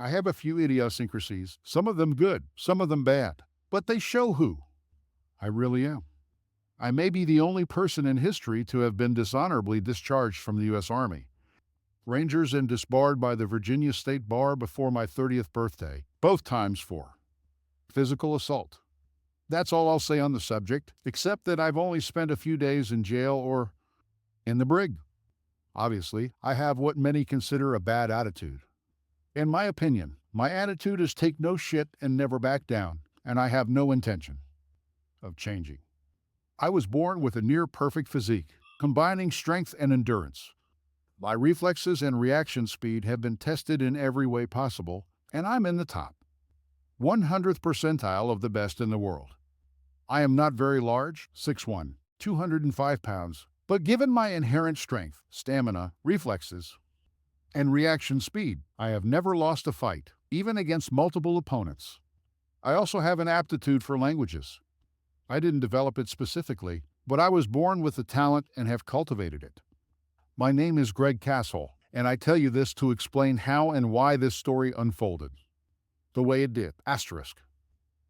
I have a few idiosyncrasies, some of them good, some of them bad, but they show who I really am. I may be the only person in history to have been dishonorably discharged from the U.S. Army, Rangers, and disbarred by the Virginia State Bar before my 30th birthday, both times for physical assault. That's all I'll say on the subject, except that I've only spent a few days in jail or in the brig. Obviously, I have what many consider a bad attitude. In my opinion, my attitude is take no shit and never back down, and I have no intention of changing. I was born with a near perfect physique, combining strength and endurance. My reflexes and reaction speed have been tested in every way possible, and I'm in the top 100th percentile of the best in the world. I am not very large, 6'1", 205 pounds, but given my inherent strength, stamina, reflexes, and reaction speed, I have never lost a fight, even against multiple opponents. I also have an aptitude for languages. I didn't develop it specifically, but I was born with the talent and have cultivated it. My name is Greg Castle, and I tell you this to explain how and why this story unfolded the way it did. Asterisk.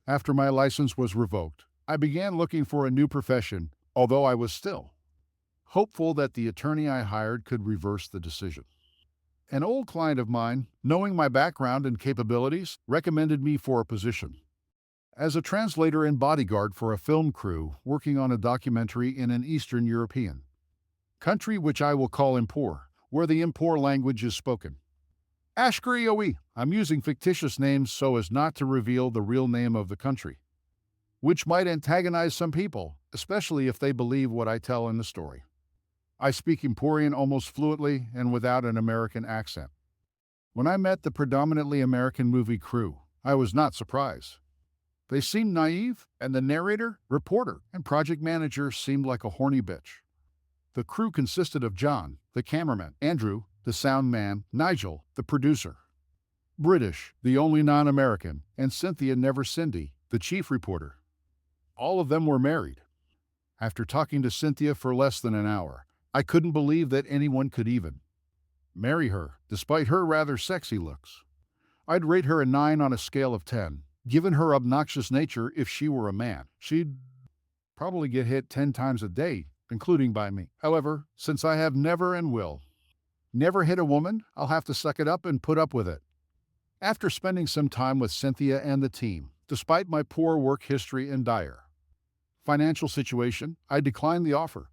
After my license was revoked, I began looking for a new profession, although I was still hopeful that the attorney I hired could reverse the decision. An old client of mine, knowing my background and capabilities, recommended me for a position as a translator and bodyguard for a film crew working on a documentary in an Eastern European country which I will call Impor, where the Impor language is spoken. Ashkari. I'm using fictitious names so as not to reveal the real name of the country, which might antagonize some people, especially if they believe what I tell in the story. I speak Emporian almost fluently and without an American accent. When I met the predominantly American movie crew, I was not surprised. They seemed naive, and the narrator, reporter, and project manager seemed like a horny bitch. The crew consisted of John, the cameraman, Andrew, the sound man, Nigel, the producer, British, the only non-American, and Cynthia Never Cindy, the chief reporter. All of them were married. After talking to Cynthia for less than an hour, I couldn't believe that anyone could even marry her, despite her rather sexy looks. I'd rate her a 9 on a scale of 10. Given her obnoxious nature, if she were a man, she'd probably get hit 10 times a day, including by me. However, since I have never and will never hit a woman, I'll have to suck it up and put up with it. After spending some time with Cynthia and the team, despite my poor work history and dire financial situation, I declined the offer.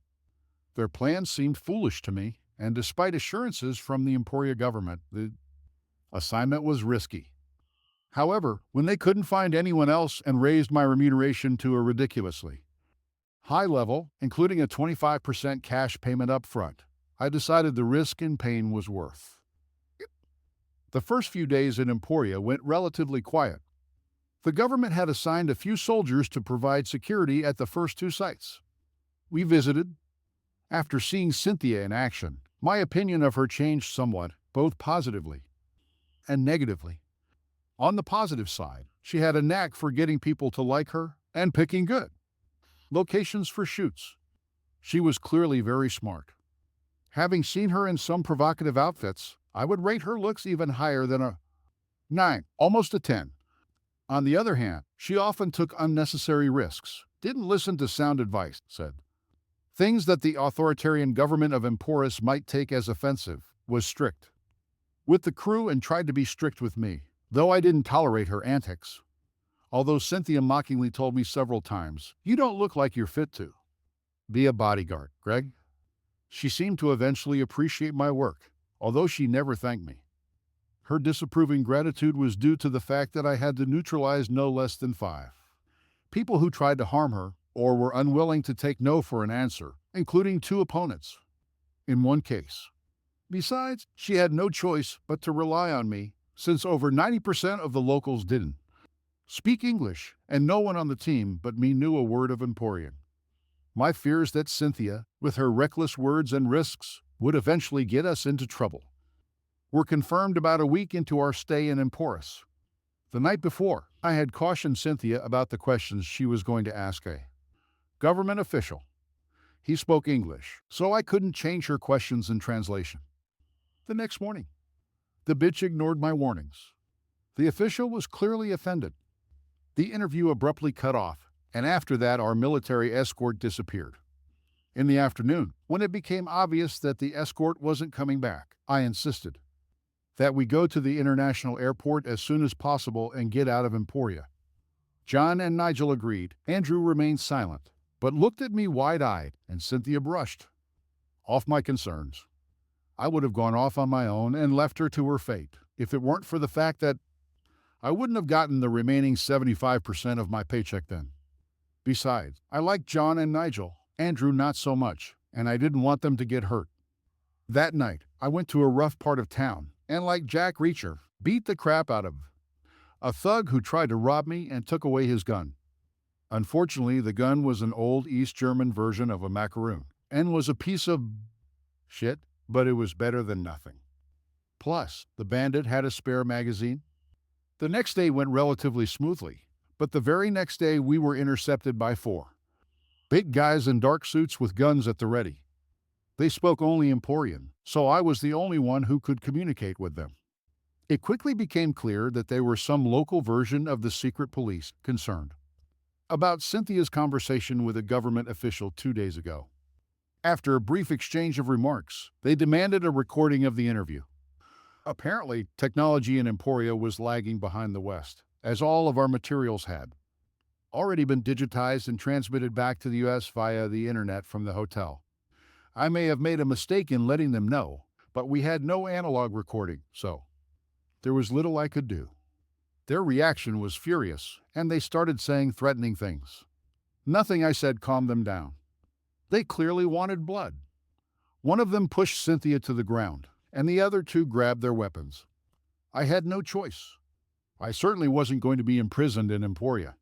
Their plan seemed foolish to me, and despite assurances from the Emporia government, the assignment was risky. However, when they couldn't find anyone else and raised my remuneration to a ridiculously high level, including a 25% cash payment up front, I decided the risk and pain was worth it. The first few days in Emporia went relatively quiet. The government had assigned a few soldiers to provide security at the first two sites we visited. After seeing Cynthia in action, my opinion of her changed somewhat, both positively and negatively. On the positive side, she had a knack for getting people to like her and picking good locations for shoots. She was clearly very smart. Having seen her in some provocative outfits, I would rate her looks even higher than a 9, almost a 10. On the other hand, she often took unnecessary risks, didn't listen to sound advice, said things that the authoritarian government of Emporis might take as offensive, was strict with the crew and tried to be strict with me, though I didn't tolerate her antics. Although Cynthia mockingly told me several times, "You don't look like you're fit to be a bodyguard, Greg." She seemed to eventually appreciate my work, although she never thanked me. Her disapproving gratitude was due to the fact that I had to neutralize no less than 5 people who tried to harm her or were unwilling to take no for an answer, including 2 opponents in one case. Besides, she had no choice but to rely on me, since over 90% of the locals didn't speak English, and no one on the team but me knew a word of Emporian. My fears that Cynthia, with her reckless words and risks, would eventually get us into trouble were confirmed about a week into our stay in Emporis. The night before, I had cautioned Cynthia about the questions she was going to ask a government official. He spoke English, so I couldn't change her questions in translation. The next morning, the bitch ignored my warnings. The official was clearly offended. The interview abruptly cut off, and after that, our military escort disappeared. In the afternoon, when it became obvious that the escort wasn't coming back, I insisted that we go to the international airport as soon as possible and get out of Emporia. John and Nigel agreed. Andrew remained silent, but looked at me wide-eyed, and Cynthia brushed off my concerns. I would have gone off on my own and left her to her fate, if it weren't for the fact that I wouldn't have gotten the remaining 75% of my paycheck then. Besides, I liked John and Nigel, Andrew not so much, and I didn't want them to get hurt. That night, I went to a rough part of town, and like Jack Reacher, beat the crap out of a thug who tried to rob me and took away his gun. Unfortunately, the gun was an old East German version of a macaroon, and was a piece of shit, but it was better than nothing. Plus, the bandit had a spare magazine. The next day went relatively smoothly, but the very next day we were intercepted by 4 big guys in dark suits with guns at the ready. They spoke only Emporian, so I was the only one who could communicate with them. It quickly became clear that they were some local version of the secret police concerned about Cynthia's conversation with a government official 2 days ago. After a brief exchange of remarks, they demanded a recording of the interview. Apparently, technology in Emporia was lagging behind the West, as all of our materials had already been digitized and transmitted back to the U.S. via the internet from the hotel. I may have made a mistake in letting them know, but we had no analog recording, so there was little I could do. Their reaction was furious, and they started saying threatening things. Nothing I said calmed them down. They clearly wanted blood. One of them pushed Cynthia to the ground, and the other 2 grabbed their weapons. I had no choice. I certainly wasn't going to be imprisoned in Emporia.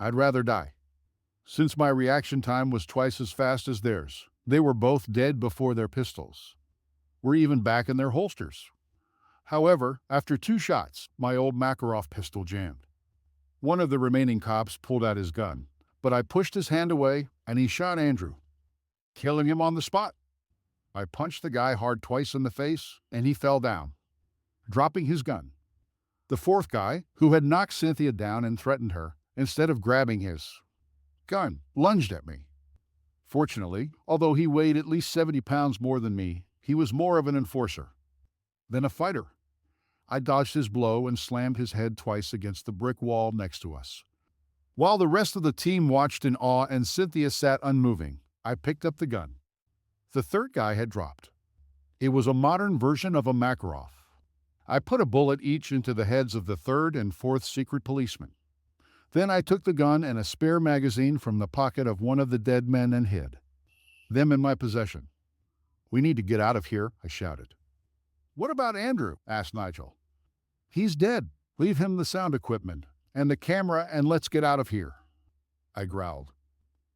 I'd rather die. Since my reaction time was twice as fast as theirs, they were both dead before their pistols were even back in their holsters. However, after 2 shots, my old Makarov pistol jammed. One of the remaining cops pulled out his gun, but I pushed his hand away and he shot Andrew, killing him on the spot. I punched the guy hard twice in the face and he fell down, dropping his gun. The 4th guy, who had knocked Cynthia down and threatened her, instead of grabbing his gun, lunged at me. Fortunately, although he weighed at least 70 pounds more than me, he was more of an enforcer than a fighter. I dodged his blow and slammed his head twice against the brick wall next to us. While the rest of the team watched in awe and Cynthia sat unmoving, I picked up the gun. The 3rd guy had dropped. It was a modern version of a Makarov. I put a bullet each into the heads of the 3rd and 4th secret policemen. Then I took the gun and a spare magazine from the pocket of one of the dead men and hid them in my possession. "We need to get out of here," I shouted. "What about Andrew?" asked Nigel. "He's dead. Leave him the sound equipment and the camera and let's get out of here," I growled.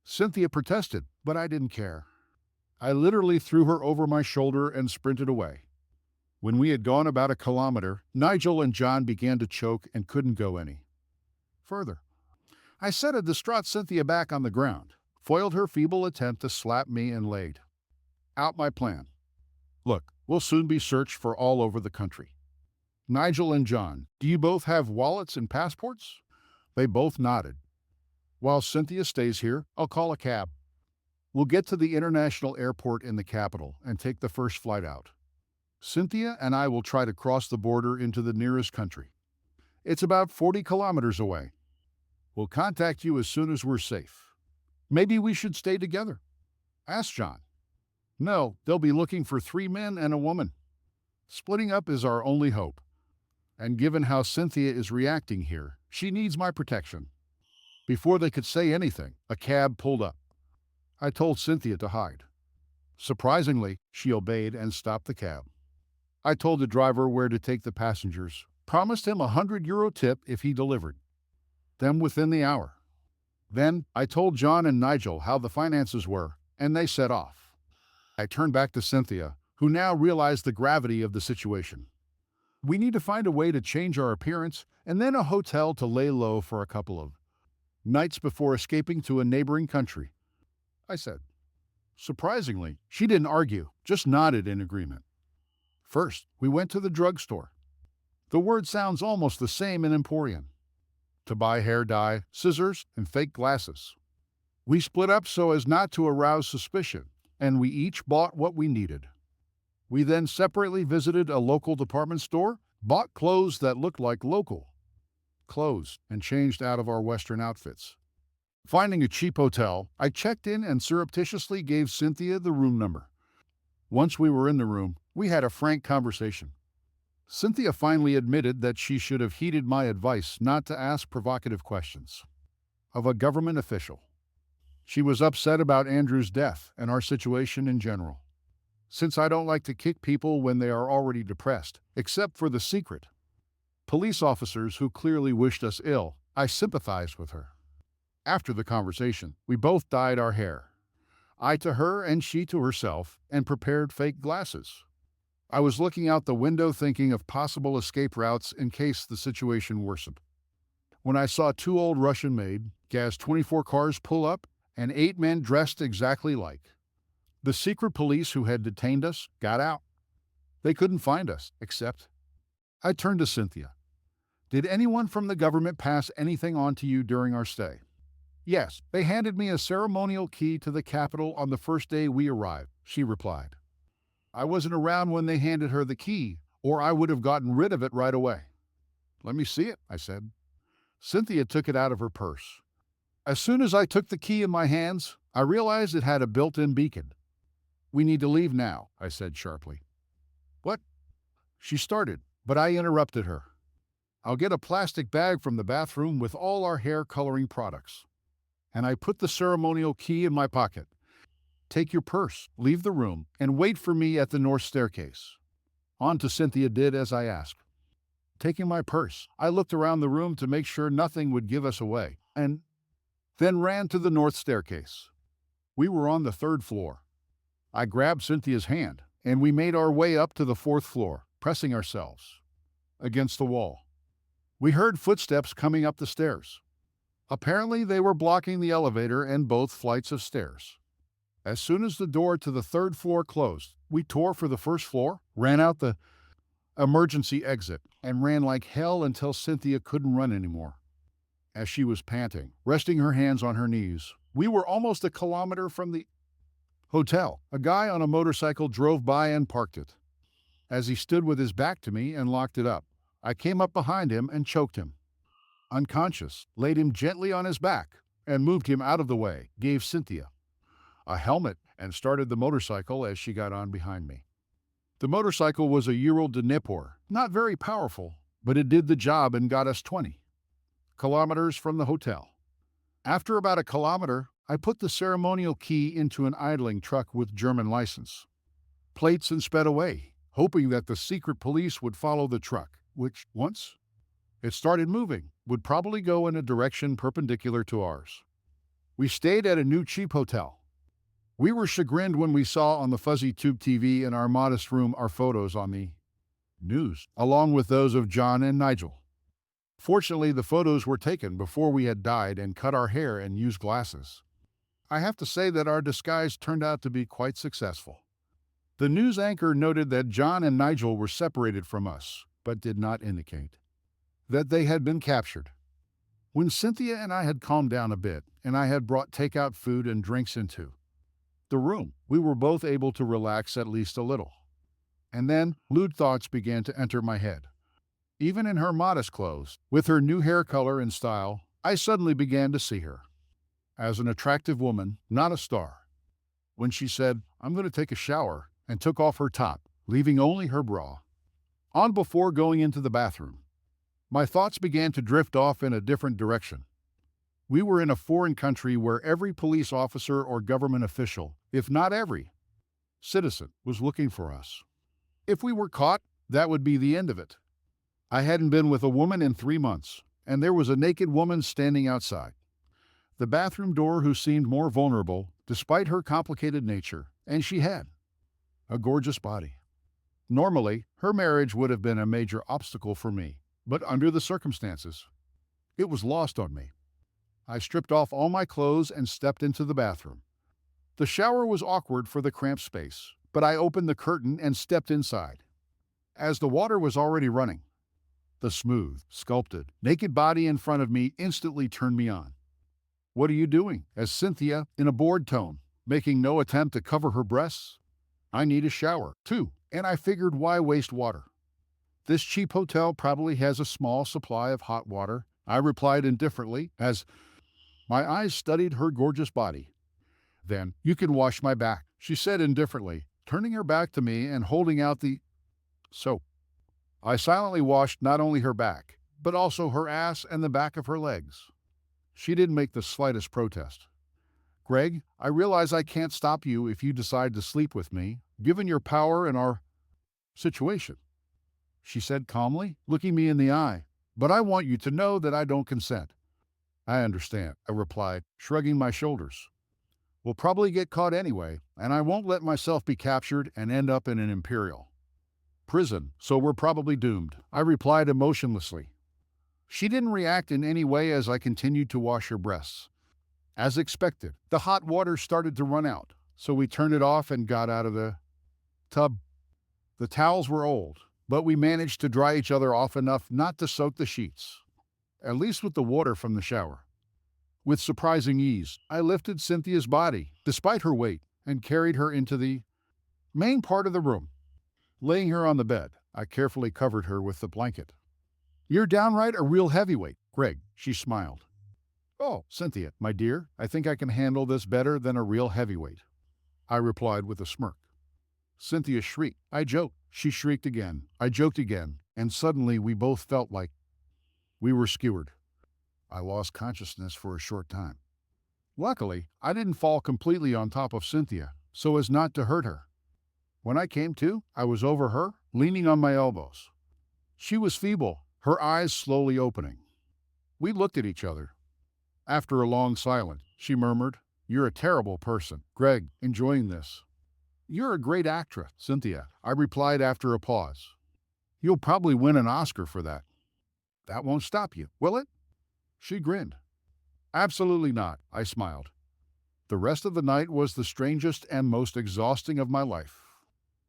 Cynthia protested, but I didn't care. I literally threw her over my shoulder and sprinted away. When we had gone about a kilometer, Nigel and John began to choke and couldn't go any further. I set a distraught Cynthia back on the ground, foiled her feeble attempt to slap me, and laid out my plan. "Look, we'll soon be searched for all over the country. Nigel and John, do you both have wallets and passports?" They both nodded. "While Cynthia stays here, I'll call a cab. We'll get to the international airport in the capital and take the first flight out. Cynthia and I will try to cross the border into the nearest country. It's about 40 kilometers away. We'll contact you as soon as we're safe. Maybe we should stay together?" asked John. "No, they'll be looking for 3 men and a woman. Splitting up is our only hope. And given how Cynthia is reacting here, she needs my protection." Before they could say anything, a cab pulled up. I told Cynthia to hide. Surprisingly, she obeyed and stopped the cab. I told the driver where to take the passengers, promised him a €100 tip if he delivered them within the hour. Then I told John and Nigel how the finances were, and they set off. I turned back to Cynthia, who now realized the gravity of the situation. "We need to find a way to change our appearance and then a hotel to lay low for a couple of nights before escaping to a neighboring country," I said. Surprisingly, she didn't argue, just nodded in agreement. First, we went to the drugstore. The word sounds almost the same in Emporium. To buy hair dye, scissors, and fake glasses. We split up so as not to arouse suspicion, and we each bought what we needed. We then separately visited a local department store, bought clothes that looked like local clothes, and changed out of our Western outfits. Finding a cheap hotel, I checked in and surreptitiously gave Cynthia the room number. Once we were in the room, we had a frank conversation. Cynthia finally admitted that she should have heeded my advice not to ask provocative questions of a government official. She was upset about Andrew's death and our situation in general. Since I don't like to kick people when they are already depressed, except for the secret police officers who clearly wished us ill, I sympathized with her. After the conversation, we both dyed our hair. I to her and she to herself, and prepared fake glasses. I was looking out the window thinking of possible escape routes in case the situation worsened, when I saw two old Russian-made GAZ-24 cars pull up and 8 men dressed exactly like the secret police who had detained us got out. They couldn't find us, except... I turned to Cynthia. Did anyone from the government pass anything on to you during our stay? Yes, they handed me a ceremonial key to the Capitol on the first day we arrived, she replied. I wasn't around when they handed her the key, or I would have gotten rid of it right away. Let me see it, I said. Cynthia took it out of her purse. As soon as I took the key in my hands, I realized it had a built-in beacon. We need to leave now, I said sharply. What? She started, but I interrupted her. I'll get a plastic bag from the bathroom with all our hair coloring products. And I put the ceremonial key in my pocket. Take your purse, leave the room, and wait for me at the north staircase. On to Cynthia did as I asked. Taking my purse, I looked around the room to make sure nothing would give us away, and then ran to the north staircase. We were on the 3rd floor. I grabbed Cynthia's hand, and we made our way up to the 4th floor, pressing ourselves against the wall. We heard footsteps coming up the stairs. Apparently, they were blocking the elevator and both flights of stairs. As soon as the door to the 3rd floor closed, we tore for the 1st floor, ran out the emergency exit, and ran like hell until Cynthia couldn't run anymore. As she was panting, resting her hands on her knees, we were almost a kilometer from the hotel. A guy on a motorcycle drove by and parked it. As he stood with his back to me and locked it up, I came up behind him and choked him. Unconscious, laid him gently on his back and moved him out of the way, gave Cynthia a helmet, and started the motorcycle as she got on behind me. The motorcycle was a Ural Dnipro, not very powerful, but it did the job and got us 20 kilometers from the hotel. After about a kilometer, I put the ceremonial key into an idling truck with German license plates and sped away, hoping that the secret police would follow the truck, which, once it started moving, would probably go in a direction perpendicular to ours. We stayed at a new cheap hotel. We were chagrined when we saw on the fuzzy tube TV in our modest room our photos on the news, along with those of John and Nigel. Fortunately, the photos were taken before we had dyed and cut our hair and used glasses. I have to say that our disguise turned out to be quite successful. The news anchor noted that John and Nigel were separated from us, but did not indicate that they had been captured. When Cynthia and I had calmed down a bit, and I had brought takeout food and drinks into the room, we were both able to relax at least a little. And then, lewd thoughts began to enter my head. Even in her modest clothes, with her new hair color and style, I suddenly began to see her as an attractive woman, not a star. When she said, "I'm going to take a shower," and took off her top, leaving only her bra on before going into the bathroom, my thoughts began to drift off in a different direction. We were in a foreign country where every police officer or government official, if not every citizen, was looking for us. If we were caught, that would be the end of it. I hadn't been with a woman in 3 months, and there was a naked woman standing outside the bathroom door who seemed more vulnerable, despite her complicated nature, and she had a gorgeous body. Normally, her marriage would have been a major obstacle for me, but under the circumstances, it was lost on me. I stripped off all my clothes and stepped into the bathroom. The shower was awkward for the cramped space, but I opened the curtain and stepped inside. As the water was already running, The smooth, sculpted, naked body in front of me instantly turned me on. "What are you doing?" asked Cynthia in a bored tone, making no attempt to cover her breasts. "I need a shower, too, and I figured why waste water? This cheap hotel probably has a small supply of hot water," I replied indifferently as my eyes studied her gorgeous body. "Then you can wash my back," she said indifferently, turning her back to me and holding out the soap. I silently washed not only her back, but also her ass and the back of her legs. She didn't make the slightest protest. "Greg, I realize I can't stop you if you decide to sleep with me, given your power and our situation," she said calmly, looking me in the eye. "But I want you to know that I don't consent." "I understand," I replied, shrugging my shoulders. "We'll probably get caught anyway, and I won't let myself be captured and end up in an imperial prison, so we're probably doomed," I replied emotionlessly. She didn't react in any way as I continued to wash her breasts. As expected, the hot water started to run out, so we turned it off and got out of the tub. The towels were old, but we managed to dry each other off enough not to soak the sheets, at least with the water from the shower. With surprising ease, I lifted Cynthia's body, despite her weight, and carried her into the main part of the room. Laying her on the bed, I carefully covered her with the blanket. "You're downright a real heavyweight, Greg," she smiled. "Oh, Cynthia, my dear, I think I can handle this better than a real heavyweight," I replied with a smirk. Cynthia shrieked. I joked. She shrieked again. I joked again, and suddenly we both felt like we were skewered. I lost consciousness for a short time. Luckily, I didn't fall completely on top of Cynthia, so as not to hurt her. When I came to, I was over her, leaning on my elbows. She was feeble, her eyes slowly opening. We looked at each other. After a long silence, she murmured, "You're a terrible person, Greg, enjoying this." "You're a great actress, Cynthia," I replied after a pause. "You'll probably win an Oscar for that." "That won't stop you, will it?" She grinned. "Absolutely not," I smiled. The rest of the night was the strangest and most exhausting of my life.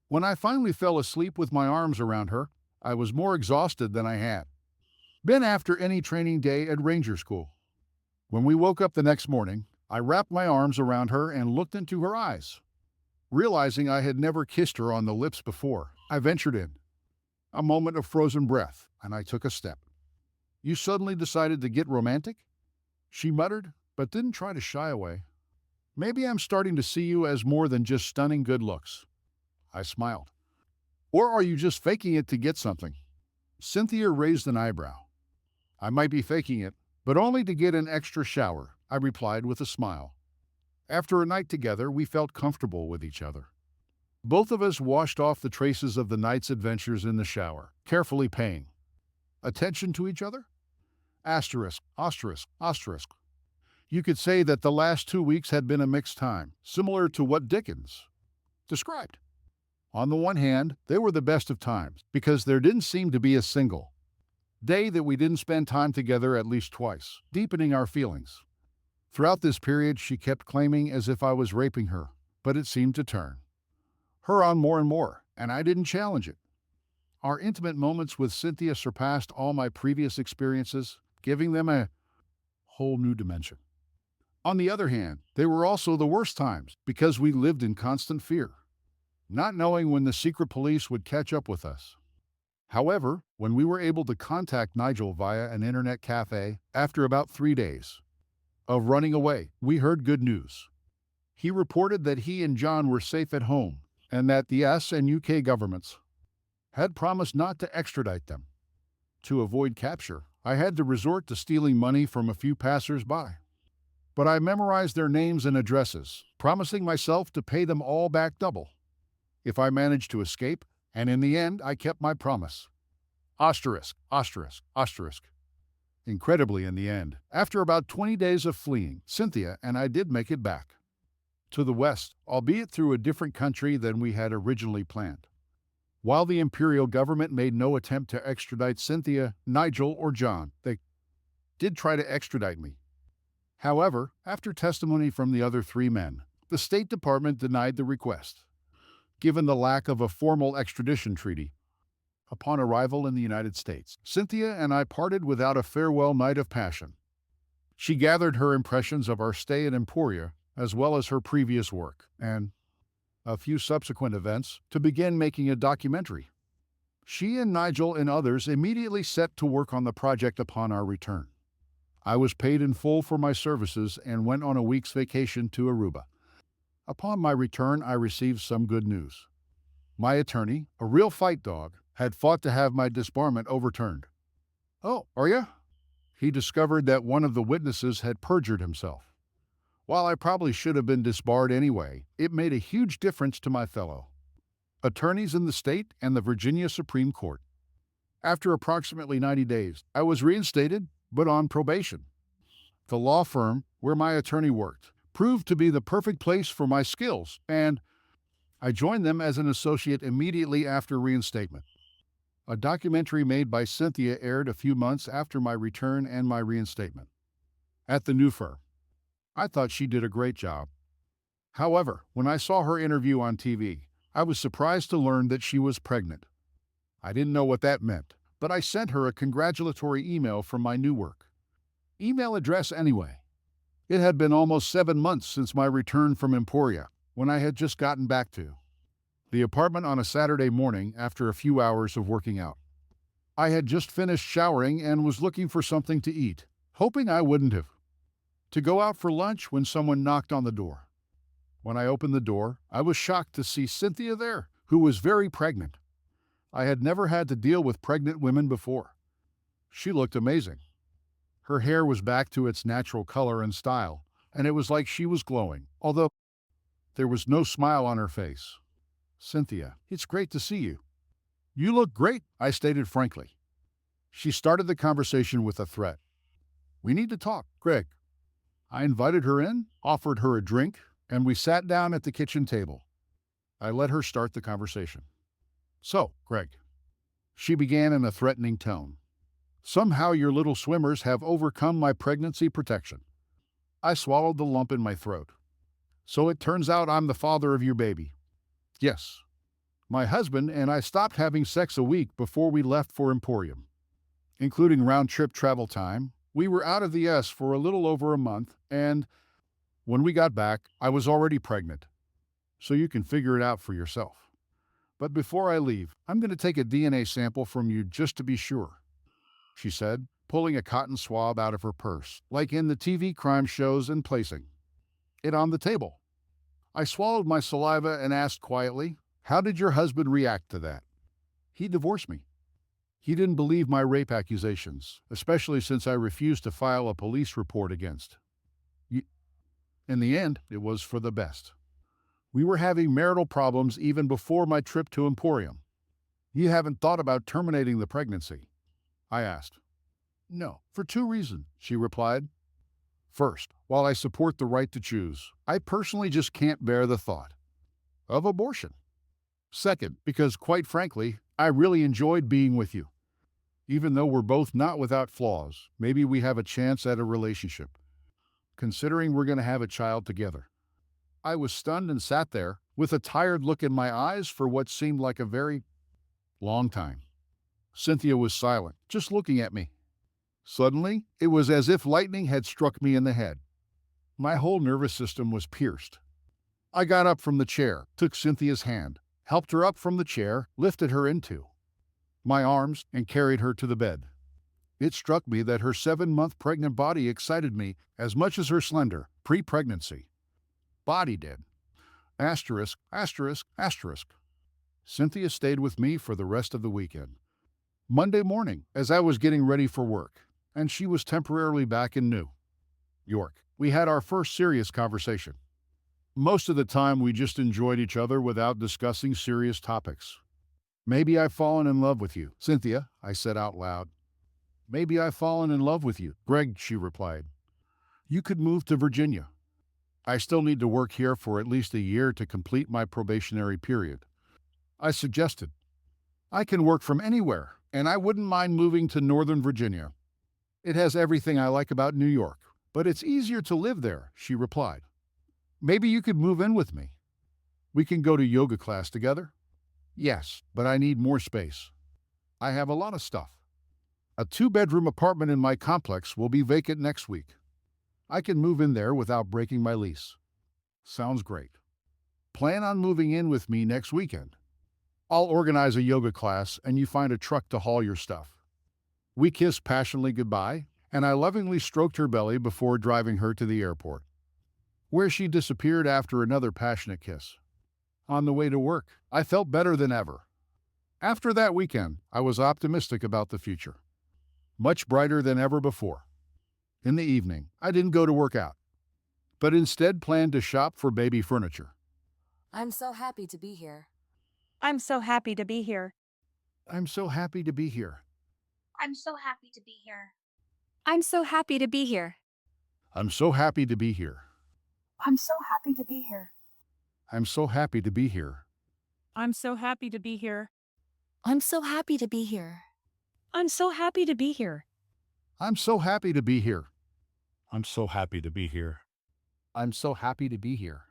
When I finally fell asleep with my arms around her, I was more exhausted than I had been after any training day at Ranger School. When we woke up the next morning, I wrapped my arms around her and looked into her eyes. Realizing I had never kissed her on the lips before, I ventured in. A moment of frozen breath, and I took a step. "You suddenly decided to get romantic?" she muttered, but didn't try to shy away. "Maybe I'm starting to see you as more than just stunning good looks." I smiled. "Or are you just faking it to get something?" Cynthia raised an eyebrow. "I might be faking it, but only to get an extra shower," I replied with a smile. After a night together, we felt comfortable with each other. Both of us washed off the traces of the night's adventures in the shower, carefully paying attention to each other. Asterisk, asterisk, asterisk. You could say that the last 2 weeks had been a mixed time, similar to what Dickens described. On the one hand, they were the best of times, because there didn't seem to be a single day that we didn't spend time together at least twice, deepening our feelings. Throughout this period, she kept claiming as if I was raping her, but it seemed to turn her on more and more, and I didn't challenge it. Our intimate moments with Cynthia surpassed all my previous experiences, giving them a whole new dimension. On the other hand, they were also the worst times, because we lived in constant fear, not knowing when the secret police would catch up with us. However, when we were able to contact Nigel via an internet cafe after about 3 days of running away, we heard good news. He reported that he and John were safe at home and that the US and UK governments had promised not to extradite them. To avoid capture, I had to resort to stealing money from a few passers-by. But I memorized their names and addresses, promising myself to pay them all back double if I managed to escape, and in the end, I kept my promise. Asterisk, asterisk, asterisk. Incredibly, in the end, after about 20 days of fleeing, Cynthia and I did make it back to the West, albeit through a different country than we had originally planned. While the imperial government made no attempt to extradite Cynthia, Nigel, or John, they did try to extradite me. However, after testimony from the other 3 men, the State Department denied the request. Given the lack of a formal extradition treaty, Upon arrival in the United States, Cynthia and I parted without a farewell night of passion. She gathered her impressions of our stay in Emporia, as well as her previous work, and a few subsequent events, to begin making a documentary. She and Nigel and others immediately set to work on the project upon our return. I was paid in full for my services and went on a week's vacation to Aruba. Upon my return, I received some good news. My attorney, a real fight dog, had fought to have my disbarment overturned. Oh, are ya? He discovered that one of the witnesses had perjured himself. While I probably should have been disbarred anyway, it made a huge difference to my fellow attorneys in the state and the Virginia Supreme Court. After approximately 90 days, I was reinstated, but on probation. The law firm where my attorney worked proved to be the perfect place for my skills, and I joined them as an associate immediately after reinstatement. A documentary made by Cynthia aired a few months after my return and my reinstatement. At the new firm, I thought she did a great job. However, when I saw her interview on TV, I was surprised to learn that she was pregnant. I didn't know what that meant, but I sent her a congratulatory email from my new work email address anyway. It had been almost 7 months since my return from Emporia, when I had just gotten back to the apartment on a Saturday morning after a few hours of working out. I had just finished showering and was looking for something to eat, hoping I wouldn't have to go out for lunch when someone knocked on the door. When I opened the door, I was shocked to see Cynthia there, who was very pregnant. I had never had to deal with pregnant women before. She looked amazing. Her hair was back to its natural color and style, and it was like she was glowing, although there was no smile on her face. Cynthia, it's great to see you. You look great, I stated frankly. She started the conversation with a threat. We need to talk, Greg. I invited her in, offered her a drink, and we sat down at the kitchen table. I let her start the conversation. So, Greg, she began in a threatening tone. Somehow your little swimmers have overcome my pregnancy protection. I swallowed the lump in my throat. So it turns out I'm the father of your baby. Yes. My husband and I stopped having sex a week before we left for Emporium. Including round-trip travel time, we were out of the S for a little over a month, and when we got back, I was already pregnant. So you can figure it out for yourself. But before I leave, I'm going to take a DNA sample from you just to be sure, she said, pulling a cotton swab out of her purse, like in the TV crime shows, and placing it on the table. I swallowed my saliva and asked quietly, how did your husband react to that? He divorced me. He didn't believe my rape accusations, especially since I refused to file a police report against. In the end, it was for the best. We were having marital problems even before my trip to Emporium. You haven't thought about terminating the pregnancy? I asked. No, for 2 reasons, she replied. First, while I support the right to choose, I personally just can't bear the thought of abortion. Second, because quite frankly, I really enjoyed being with you. Even though we're both not without flaws, maybe we have a chance at a relationship, considering we're going to have a child together. I was stunned and sat there, with a tired look in my eyes for what seemed like a very long time. Cynthia was silent, just looking at me. Suddenly, it was as if lightning had struck me in the head. My whole nervous system was pierced. I got up from the chair, took Cynthia's hand, helped her up from the chair, lifted her into my arms, and carried her to the bed. It struck me that her 7-month pregnant body excited me as much as her slender, pre-pregnancy body did. Asterisk, asterisk, asterisk. Cynthia stayed with me for the rest of the weekend. Monday morning, as I was getting ready for work, and she was temporarily back in New York, we had our first serious conversation. Most of the time, we just enjoyed each other without discussing serious topics. Maybe I've fallen in love with you, Cynthia, I said out loud. Maybe I've fallen in love with you, Greg, she replied. You could move to Virginia. I still need to work here for at least a year to complete my probationary period. I suggested. I can work from anywhere, and I wouldn't mind moving to Northern Virginia. It has everything I like about New York, but it's easier to live there, she replied. Maybe you could move in with me. We can go to yoga class together. Yes, but I need more space. I have a lot of stuff. A two-bedroom apartment in my complex will be vacant next week. I can move in there without breaking my lease. Sounds great. Plan on moving in with me next weekend. I'll organize a yoga class and you find a truck to haul your stuff. We kissed passionately goodbye, and I lovingly stroked her belly before driving her to the airport, where she disappeared after another passionate kiss. On the way to work, I felt better than ever. After that weekend, I was optimistic about the future, much brighter than ever before. In the evening, I didn't go to work out, but instead planned to shop for baby furniture. I'm so happy to be here. I'm so happy to be here. I'm so happy to be here. I'm so happy to be here. I'm so happy to be here. I'm so happy to be here. I'm so happy to be here. I'm so happy to be here. I'm so happy to be here. I'm so happy to be here. I'm so happy to be here. I'm so happy to be here. I'm so happy to be here. I'm so happy to be here.